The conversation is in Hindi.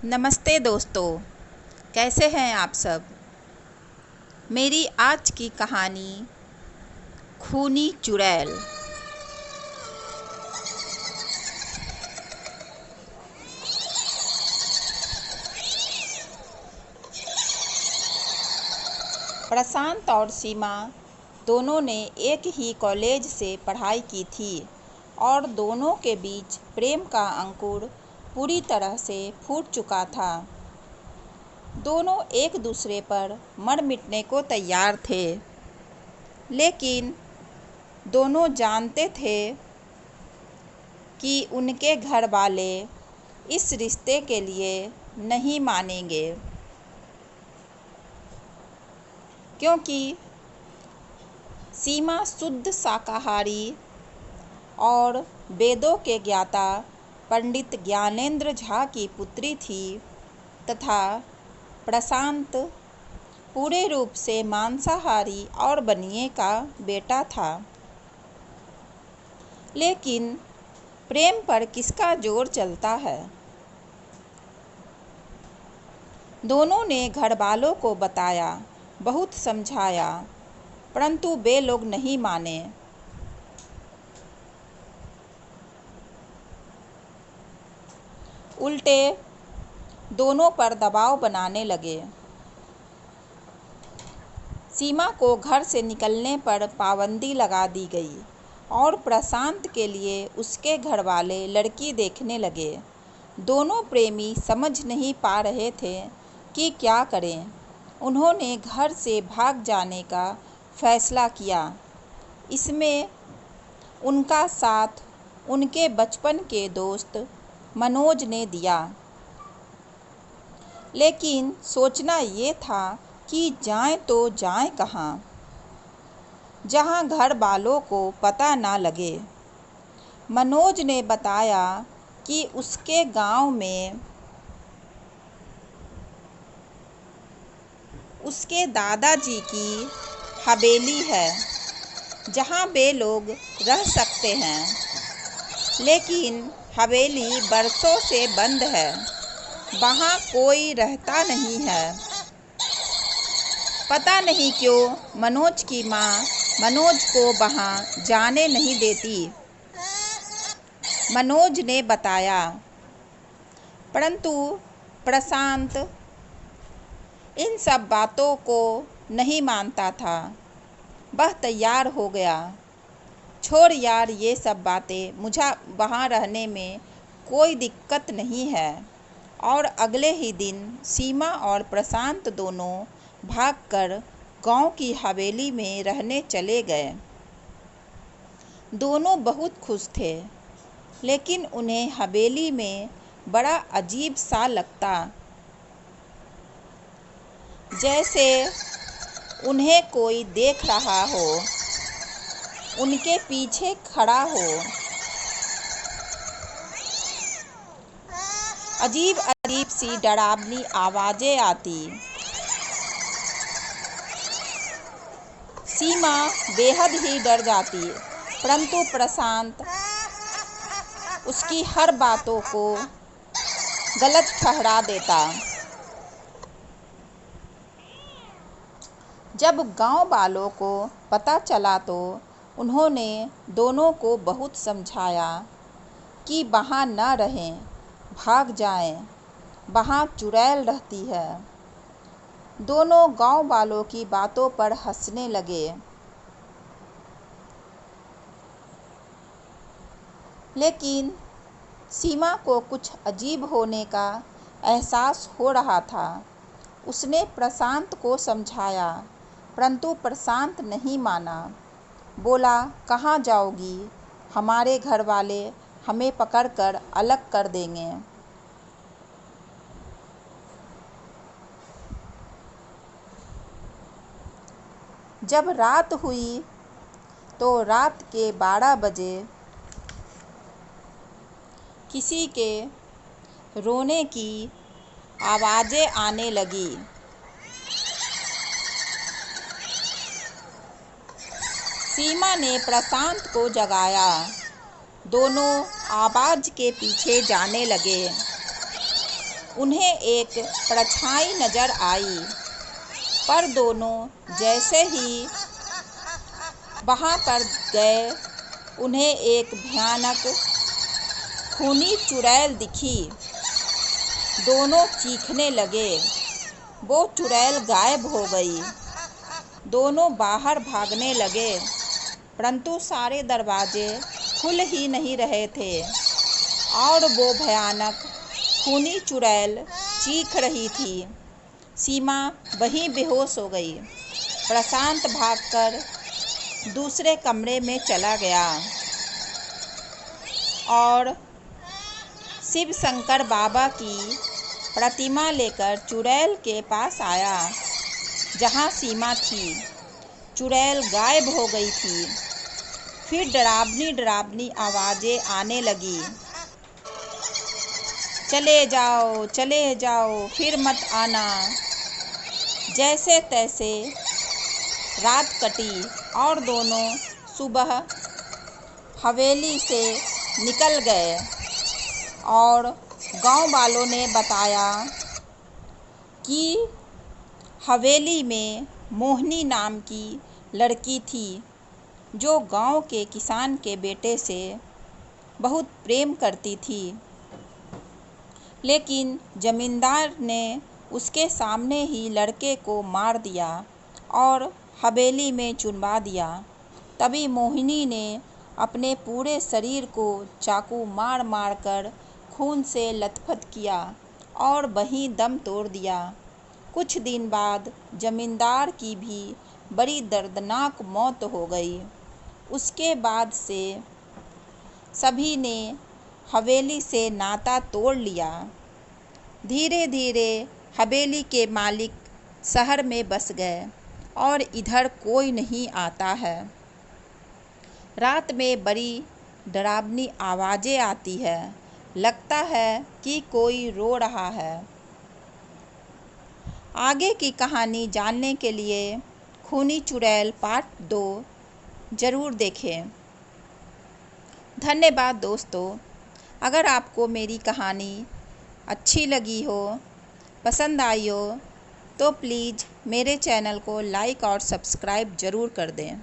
नमस्ते दोस्तों, कैसे हैं आप सब। मेरी आज की कहानी खूनी चुड़ैल। प्रशांत और सीमा दोनों ने एक ही कॉलेज से पढ़ाई की थी और दोनों के बीच प्रेम का अंकुर पूरी तरह से फूट चुका था। दोनों एक दूसरे पर मर मिटने को तैयार थे, लेकिन दोनों जानते थे कि उनके घर वाले इस रिश्ते के लिए नहीं मानेंगे, क्योंकि सीमा शुद्ध शाकाहारी और वेदों के ज्ञाता पंडित ज्ञानेंद्र झा की पुत्री थी तथा प्रशांत पूरे रूप से मांसाहारी और बनिए का बेटा था। लेकिन प्रेम पर किसका जोर चलता है। दोनों ने घरवालों को बताया, बहुत समझाया, परंतु वे लोग नहीं माने। उल्टे दोनों पर दबाव बनाने लगे। सीमा को घर से निकलने पर पाबंदी लगा दी गई और प्रशांत के लिए उसके घरवाले लड़की देखने लगे। दोनों प्रेमी समझ नहीं पा रहे थे कि क्या करें। उन्होंने घर से भाग जाने का फैसला किया। इसमें उनका साथ उनके बचपन के दोस्त मनोज ने दिया, लेकिन सोचना ये था कि जाएं तो जाएं कहाँ, जहां घर वालों को पता ना लगे। मनोज ने बताया कि उसके गांव में उसके दादाजी की हवेली है, जहां वे लोग रह सकते हैं, लेकिन हवेली बरसों से बंद है, वहां कोई रहता नहीं है। पता नहीं क्यों मनोज की माँ मनोज को वहां जाने नहीं देती। मनोज ने बताया, परंतु प्रशांत इन सब बातों को नहीं मानता था। वह तैयार हो गया, छोड़ यार ये सब बातें, मुझे वहाँ रहने में कोई दिक्कत नहीं है। और अगले ही दिन सीमा और प्रशांत दोनों भागकर गांव की हवेली में रहने चले गए। दोनों बहुत खुश थे, लेकिन उन्हें हवेली में बड़ा अजीब सा लगता, जैसे उन्हें कोई देख रहा हो, उनके पीछे खड़ा हो। अजीब अजीब सी डरावनी आवाजें आती। सीमा बेहद ही डर जाती, परंतु प्रशांत उसकी हर बातों को गलत ठहरा देता। जब गांव वालों को पता चला तो उन्होंने दोनों को बहुत समझाया कि वहाँ न रहें, भाग जाएं, वहाँ चुड़ैल रहती है। दोनों गांव वालों की बातों पर हंसने लगे, लेकिन सीमा को कुछ अजीब होने का एहसास हो रहा था। उसने प्रशांत को समझाया, परंतु प्रशांत नहीं माना। बोला, कहाँ जाओगी, हमारे घर वाले हमें पकड़कर अलग कर देंगे। जब रात हुई तो रात के 12 बजे किसी के रोने की आवाज़ें आने लगी। सीमा ने प्रशांत को जगाया। दोनों आवाज़ के पीछे जाने लगे। उन्हें एक परछाई नजर आई, पर दोनों जैसे ही वहां पर गए उन्हें एक भयानक खूनी चुड़ैल दिखी। दोनों चीखने लगे। वो चुड़ैल गायब हो गई। दोनों बाहर भागने लगे, परंतु सारे दरवाजे खुल ही नहीं रहे थे और वो भयानक खूनी चुड़ैल चीख रही थी। सीमा वहीं बेहोश हो गई। प्रशांत भागकर दूसरे कमरे में चला गया और शिव शंकर बाबा की प्रतिमा लेकर चुड़ैल के पास आया जहां सीमा थी। चुड़ैल गायब हो गई थी। फिर डरावनी डरावनी आवाजें आने लगी, चले जाओ, फिर मत आना। जैसे तैसे रात कटी और दोनों सुबह हवेली से निकल गए और गांव वालों ने बताया कि हवेली में मोहिनी नाम की लड़की थी जो गांव के किसान के बेटे से बहुत प्रेम करती थी, लेकिन जमींदार ने उसके सामने ही लड़के को मार दिया और हवेली में चुनवा दिया। तभी मोहिनी ने अपने पूरे शरीर को चाकू मार मार कर खून से लथपथ किया और वहीं दम तोड़ दिया। कुछ दिन बाद जमींदार की भी बड़ी दर्दनाक मौत हो गई। उसके बाद से सभी ने हवेली से नाता तोड़ लिया। धीरे धीरे हवेली के मालिक शहर में बस गए और इधर कोई नहीं आता है। रात में बड़ी डरावनी आवाजें आती है, लगता है कि कोई रो रहा है। आगे की कहानी जानने के लिए खूनी चुड़ैल पार्ट 2 ज़रूर देखें। धन्यवाद दोस्तों। अगर आपको मेरी कहानी अच्छी लगी हो, पसंद आई हो, तो प्लीज़ मेरे चैनल को लाइक और सब्सक्राइब ज़रूर कर दें।